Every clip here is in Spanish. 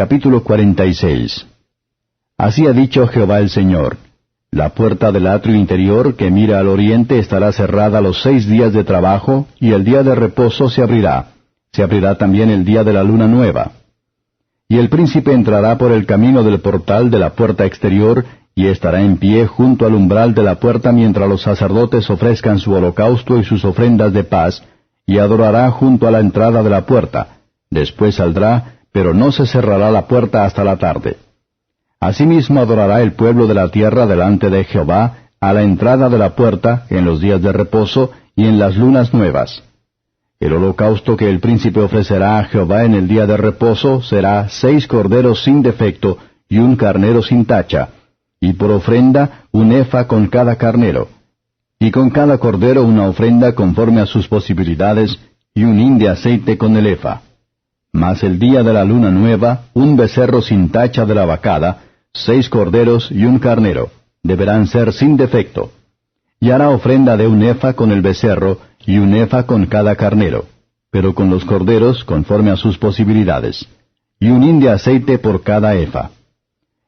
Capítulo 46. Así ha dicho Jehová el Señor: la puerta del atrio interior que mira al oriente estará cerrada los 6 días de trabajo, y el día de reposo se abrirá. Se abrirá también el día de la luna nueva. Y el príncipe entrará por el camino del portal de la puerta exterior, y estará en pie junto al umbral de la puerta mientras los sacerdotes ofrezcan su holocausto y sus ofrendas de paz, y adorará junto a la entrada de la puerta. Después saldrá, pero no se cerrará la puerta hasta la tarde. Asimismo adorará el pueblo de la tierra delante de Jehová, a la entrada de la puerta, en los días de reposo, y en las lunas nuevas. El holocausto que el príncipe ofrecerá a Jehová en el día de reposo será 6 corderos sin defecto, y un carnero sin tacha, y por ofrenda un efa con cada carnero, y con cada cordero una ofrenda conforme a sus posibilidades, y un hin de aceite con el efa. Mas el día de la luna nueva, un becerro sin tacha de la vacada, 6 corderos y un carnero, deberán ser sin defecto. Y hará ofrenda de un efa con el becerro, y un efa con cada carnero, pero con los corderos conforme a sus posibilidades, y un hin de aceite por cada efa.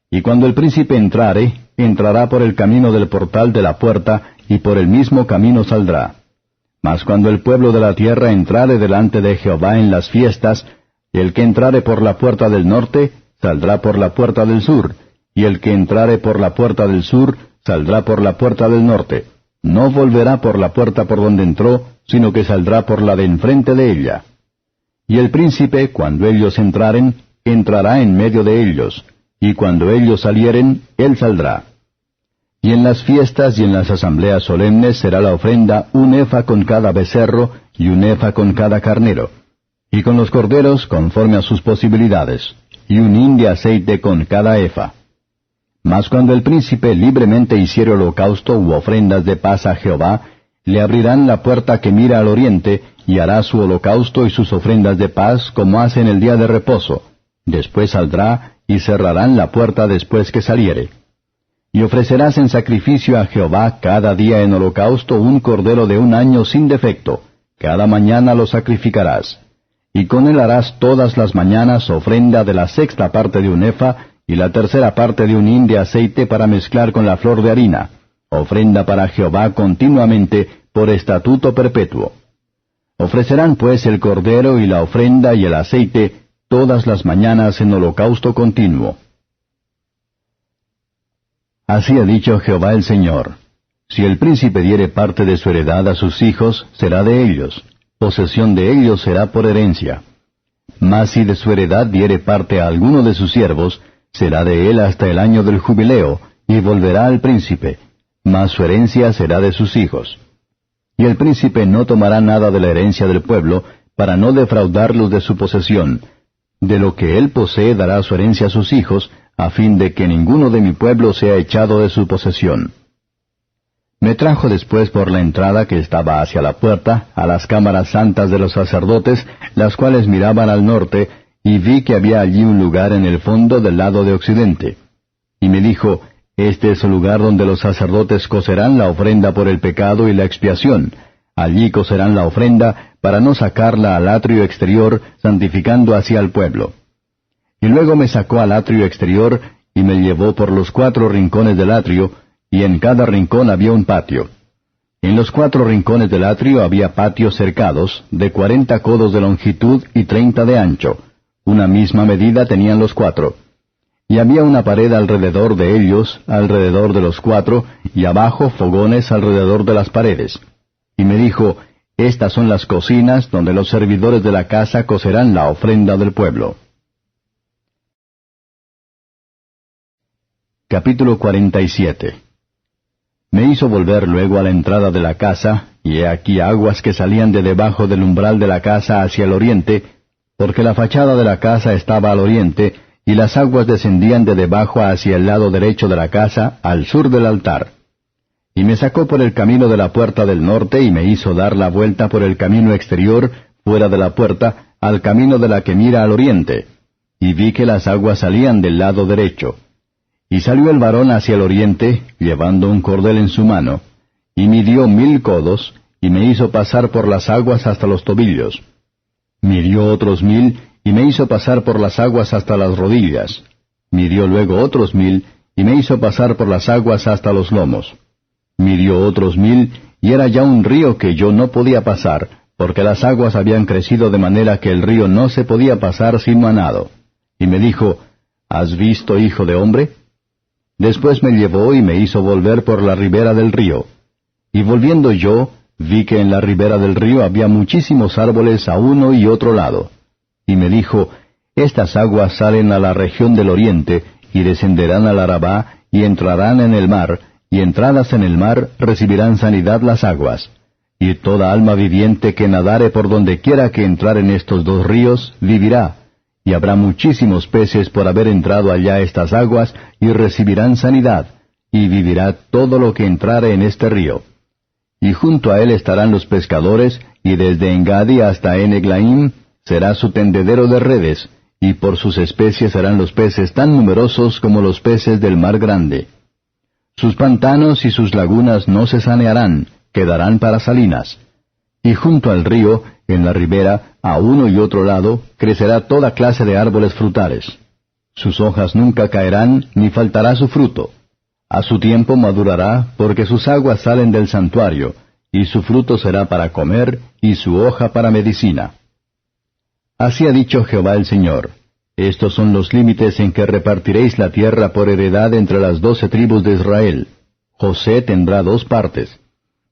Y cuando el príncipe entrare, entrará por el camino del portal de la puerta, y por el mismo camino saldrá. Mas cuando el pueblo de la tierra entrare delante de Jehová en las fiestas, el que entrare por la puerta del norte, saldrá por la puerta del sur, y el que entrare por la puerta del sur, saldrá por la puerta del norte. No volverá por la puerta por donde entró, sino que saldrá por la de enfrente de ella. Y el príncipe, cuando ellos entraren, entrará en medio de ellos, y cuando ellos salieren, él saldrá. Y en las fiestas y en las asambleas solemnes será la ofrenda un efa con cada becerro, y un efa con cada carnero, y con los corderos conforme a sus posibilidades, y un hin de aceite con cada efa. Mas cuando el príncipe libremente hiciere holocausto u ofrendas de paz a Jehová, le abrirán la puerta que mira al oriente, y hará su holocausto y sus ofrendas de paz como hace en el día de reposo. Después saldrá, y cerrarán la puerta después que saliere. Y ofrecerás en sacrificio a Jehová cada día en holocausto un cordero de 1 año sin defecto. Cada mañana lo sacrificarás. Y con él harás todas las mañanas ofrenda de la 6ª parte de un efa, y la 3ª parte de un hin de aceite para mezclar con la flor de harina, ofrenda para Jehová continuamente, por estatuto perpetuo. Ofrecerán pues el cordero y la ofrenda y el aceite todas las mañanas en holocausto continuo. Así ha dicho Jehová el Señor: si el príncipe diere parte de su heredad a sus hijos, será de ellos, posesión de ellos será por herencia. Mas si de su heredad diere parte a alguno de sus siervos, será de él hasta el año del jubileo, y volverá al príncipe, mas su herencia será de sus hijos. Y el príncipe no tomará nada de la herencia del pueblo, para no defraudarlos de su posesión. De lo que él posee dará su herencia a sus hijos, a fin de que ninguno de mi pueblo sea echado de su posesión. Me trajo después por la entrada que estaba hacia la puerta, a las cámaras santas de los sacerdotes, las cuales miraban al norte, y vi que había allí un lugar en el fondo del lado de occidente. Y me dijo: este es el lugar donde los sacerdotes cocerán la ofrenda por el pecado y la expiación. Allí cocerán la ofrenda, para no sacarla al atrio exterior, santificando así al pueblo. Y luego me sacó al atrio exterior, y me llevó por los 4 rincones del atrio, y en cada rincón había un patio. En los 4 rincones del atrio había patios cercados, de 40 codos de longitud y 30 de ancho. Una misma medida tenían los 4. Y había una pared alrededor de ellos, alrededor de los 4, y abajo fogones alrededor de las paredes. Y me dijo: estas son las cocinas donde los servidores de la casa cocerán la ofrenda del pueblo. Capítulo 47. Me hizo volver luego a la entrada de la casa, y he aquí aguas que salían de debajo del umbral de la casa hacia el oriente, porque la fachada de la casa estaba al oriente, y las aguas descendían de debajo hacia el lado derecho de la casa, al sur del altar. Y me sacó por el camino de la puerta del norte, y me hizo dar la vuelta por el camino exterior, fuera de la puerta, al camino de la que mira al oriente. Y vi que las aguas salían del lado derecho. Y salió el varón hacia el oriente, llevando un cordel en su mano, y midió 1000 codos, y me hizo pasar por las aguas hasta los tobillos. Midió otros 1000, y me hizo pasar por las aguas hasta las rodillas. Midió luego otros 1000, y me hizo pasar por las aguas hasta los lomos. Midió otros 1000, y era ya un río que yo no podía pasar, porque las aguas habían crecido de manera que el río no se podía pasar sino a nado. Y me dijo, ¿Has visto, hijo de hombre? Después me llevó y me hizo volver por la ribera del río. Y volviendo yo, vi que en la ribera del río había muchísimos árboles a uno y otro lado. Y me dijo, Estas aguas salen a la región del oriente, y descenderán al Arabá, y entrarán en el mar, y entradas en el mar recibirán sanidad las aguas. Y toda alma viviente que nadare por donde quiera que entrar en estos dos ríos, vivirá. Y habrá muchísimos peces por haber entrado allá estas aguas, y recibirán sanidad, y vivirá todo lo que entrare en este río. Y junto a él estarán los pescadores, y desde Engadi hasta Eneglaim será su tendedero de redes, y por sus especies serán los peces tan numerosos como los peces del mar grande. Sus pantanos y sus lagunas no se sanearán, quedarán para salinas. Y junto al río, en la ribera, a uno y otro lado, crecerá toda clase de árboles frutales. Sus hojas nunca caerán, ni faltará su fruto. A su tiempo madurará, porque sus aguas salen del santuario, y su fruto será para comer, y su hoja para medicina. Así ha dicho Jehová el Señor. Estos son los límites en que repartiréis la tierra por heredad entre las 12 tribus de Israel. José tendrá 2 partes.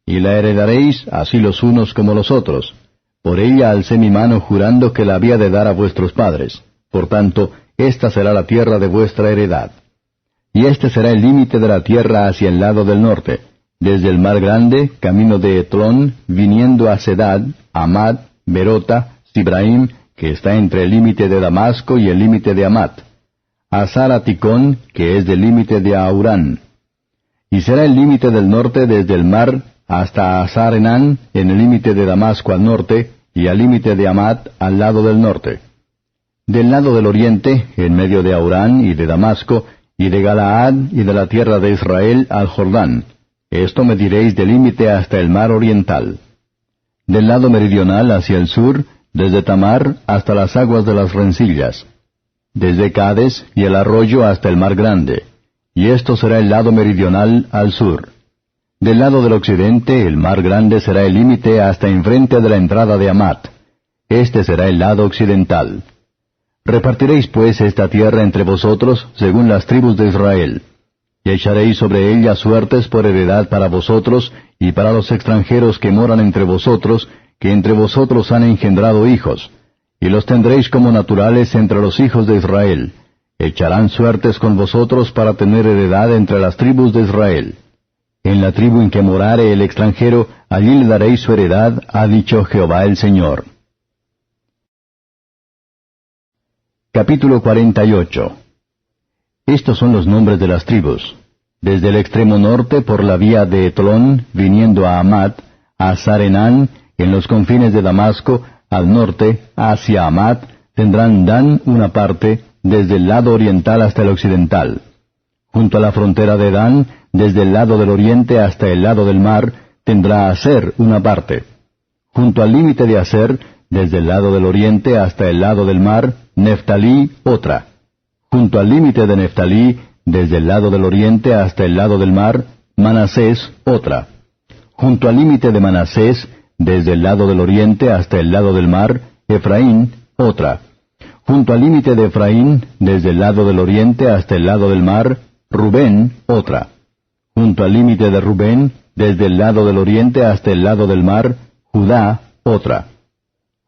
Y la heredaréis así los unos como los otros. Por ella alcé mi mano jurando que la había de dar a vuestros padres. Por tanto, esta será la tierra de vuestra heredad. Y este será el límite de la tierra hacia el lado del norte, desde el mar grande, camino de Etlón, viniendo a Sedad, Amad, Berota, Sibraim, que está entre el límite de Damasco y el límite de Amat, a Zaraticón, que es del límite de Aurán. Y será el límite del norte desde el mar hasta Azar-Enán, en el límite de Damasco al norte, y al límite de Amat al lado del norte. Del lado del oriente, en medio de Aurán y de Damasco, y de Galaad y de la tierra de Israel al Jordán. Esto mediréis del límite hasta el mar oriental. Del lado meridional hacia el sur, desde Tamar hasta las aguas de las rencillas. Desde Cades y el arroyo hasta el mar grande. Y esto será el lado meridional al sur. Del lado del occidente, el mar grande será el límite hasta enfrente de la entrada de Amat. Este será el lado occidental. Repartiréis pues esta tierra entre vosotros, según las tribus de Israel. Y echaréis sobre ella suertes por heredad para vosotros, y para los extranjeros que moran entre vosotros, que entre vosotros han engendrado hijos. Y los tendréis como naturales entre los hijos de Israel. Echarán suertes con vosotros para tener heredad entre las tribus de Israel. En la tribu en que morare el extranjero, allí le daréis su heredad, ha dicho Jehová el Señor. Capítulo 48. Estos son los nombres de las tribus. Desde el extremo norte por la vía de Etlón, viniendo a Amat, a Zar-Enán, en los confines de Damasco, al norte, hacia Amat, tendrán Dan una parte, desde el lado oriental hasta el occidental. Junto a la frontera de Dan, desde el lado del oriente hasta el lado del mar, tendrá Aser una parte. Junto al límite de Aser, desde el lado del oriente hasta el lado del mar, Neftalí otra. Junto al límite de Neftalí, desde el lado del oriente hasta el lado del mar, Manasés otra. Junto al límite de Manasés, desde el lado del oriente hasta el lado del mar, Efraín otra. Junto al límite de Efraín, desde el lado del oriente hasta el lado del mar, Rubén otra. Junto al límite de Rubén, desde el lado del oriente hasta el lado del mar, Judá otra.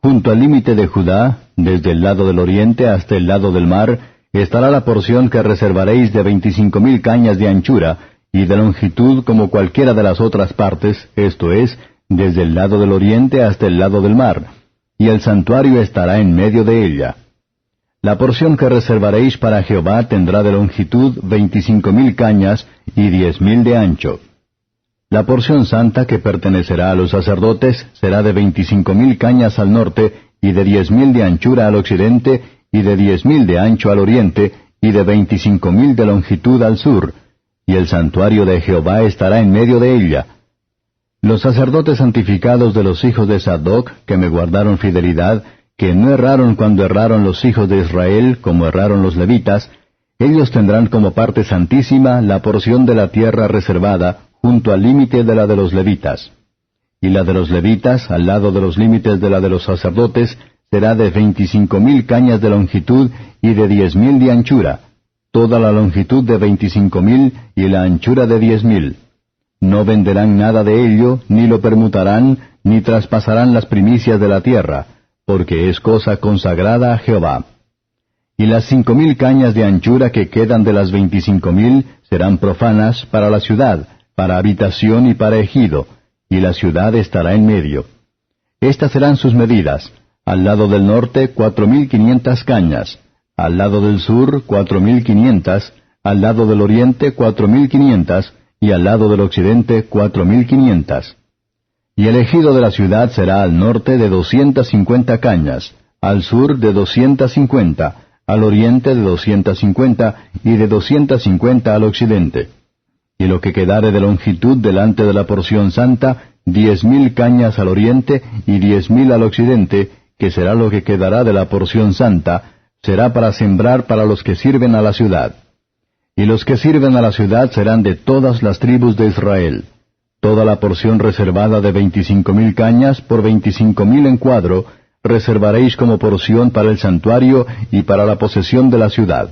Junto al límite de Judá, desde el lado del oriente hasta el lado del mar, estará la porción que reservaréis de 25,000 cañas de anchura, y de longitud como cualquiera de las otras partes, esto es, desde el lado del oriente hasta el lado del mar, y el santuario estará en medio de ella. La porción que reservaréis para Jehová tendrá de longitud 25,000 cañas y 10,000 de ancho. La porción santa que pertenecerá a los sacerdotes será de 25,000 cañas al norte, y de 10,000 de anchura al occidente, y de 10,000 de ancho al oriente, y de 25,000 de longitud al sur, y el santuario de Jehová estará en medio de ella. Los sacerdotes santificados de los hijos de Sadoc, que me guardaron fidelidad, que no erraron cuando erraron los hijos de Israel, como erraron los levitas, ellos tendrán como parte santísima la porción de la tierra reservada, junto al límite de la de los levitas. Y la de los levitas, al lado de los límites de la de los sacerdotes, será de 25,000 cañas de longitud y de 10,000 de anchura, toda la longitud de 25,000 y la anchura de 10,000. No venderán nada de ello, ni lo permutarán, ni traspasarán las primicias de la tierra, porque es cosa consagrada a Jehová. Y las 5,000 cañas de anchura que quedan de las 25,000 serán profanas para la ciudad, para habitación y para ejido, y la ciudad estará en medio. Estas serán sus medidas: al lado del norte 4,500 cañas, al lado del sur 4,500, al lado del oriente 4,500, y al lado del occidente 4,500. Y el ejido de la ciudad será al norte de 250 cañas, al sur de 250, al oriente de 250, y de 250 al occidente. Y lo que quedare de longitud delante de la porción santa, 10,000 cañas al oriente, y 10,000 al occidente, que será lo que quedará de la porción santa, será para sembrar para los que sirven a la ciudad. Y los que sirven a la ciudad serán de todas las tribus de Israel. Toda la porción reservada de 25,000 cañas por 25,000 en cuadro, reservaréis como porción para el santuario y para la posesión de la ciudad.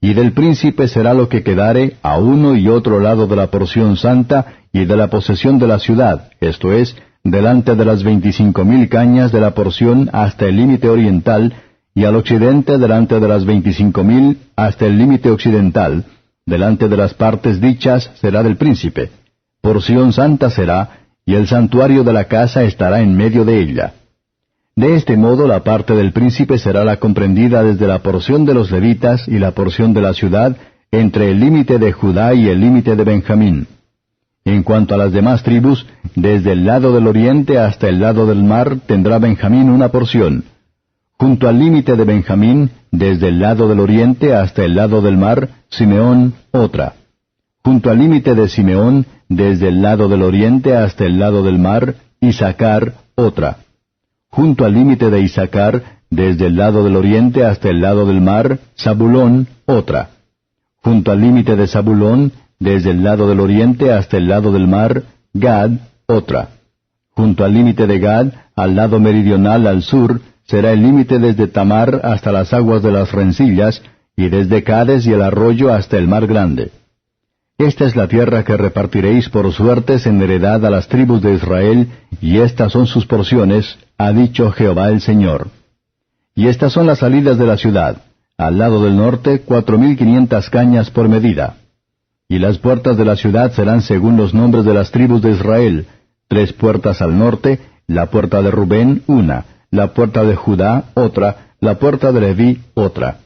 Y del príncipe será lo que quedare a uno y otro lado de la porción santa y de la posesión de la ciudad, esto es, delante de las 25,000 cañas de la porción hasta el límite oriental, y al occidente delante de las 25,000 hasta el límite occidental, delante de las partes dichas será del príncipe. Porción santa será, y el santuario de la casa estará en medio de ella. De este modo la parte del príncipe será la comprendida desde la porción de los levitas y la porción de la ciudad, entre el límite de Judá y el límite de Benjamín. En cuanto a las demás tribus, desde el lado del oriente hasta el lado del mar tendrá Benjamín una porción. Junto al límite de Benjamín, desde el lado del oriente hasta el lado del mar, Simeón otra. Junto al límite de Simeón, desde el lado del oriente hasta el lado del mar, Isacar otra. Junto al límite de Isacar, desde el lado del oriente hasta el lado del mar, Zabulón otra. Junto al límite de Zabulón, desde el lado del oriente hasta el lado del mar, Gad otra. Junto al límite de Gad, al lado meridional al sur, será el límite desde Tamar hasta las aguas de las rencillas, y desde Cades y el arroyo hasta el mar grande. Esta es la tierra que repartiréis por suertes en heredad a las tribus de Israel, y estas son sus porciones, ha dicho Jehová el Señor. Y estas son las salidas de la ciudad: al lado del norte 4,500 cañas por medida. Y las puertas de la ciudad serán según los nombres de las tribus de Israel: 3 puertas al norte, la puerta de Rubén una, la puerta de Judá otra, la puerta de Leví otra.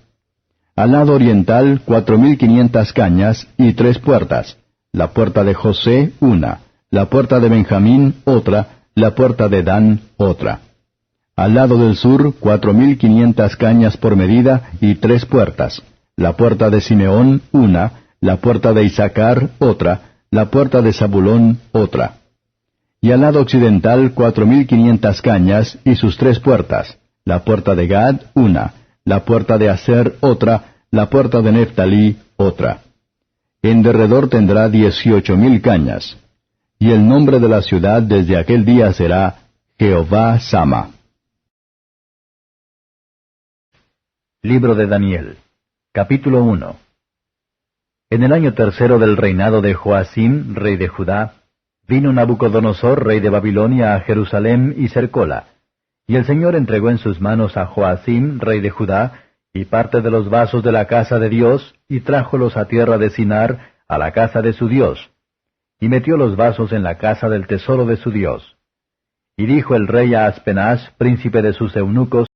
Al lado oriental 4,500 cañas y 3 puertas, la puerta de José una, la puerta de Benjamín otra, la puerta de Dan otra. Al lado del sur 4,500 cañas por medida y 3 puertas, la puerta de Simeón una, la puerta de Isacar otra, la puerta de Zabulón otra. Y al lado occidental 4,500 cañas y sus 3 puertas, la puerta de Gad una, la puerta de Aser otra, la puerta de Neftalí otra. En derredor tendrá 18,000 cañas. Y el nombre de la ciudad desde aquel día será Jehová Sama. Libro de Daniel, capítulo 1. En el año 3 del reinado de Joacim, rey de Judá, vino Nabucodonosor, rey de Babilonia, a Jerusalén y cercóla. Y el Señor entregó en sus manos a Joacim, rey de Judá, y parte de los vasos de la casa de Dios, y trájolos a tierra de Sinar, a la casa de su Dios. Y metió los vasos en la casa del tesoro de su Dios. Y dijo el rey a Aspenaz, príncipe de sus eunucos,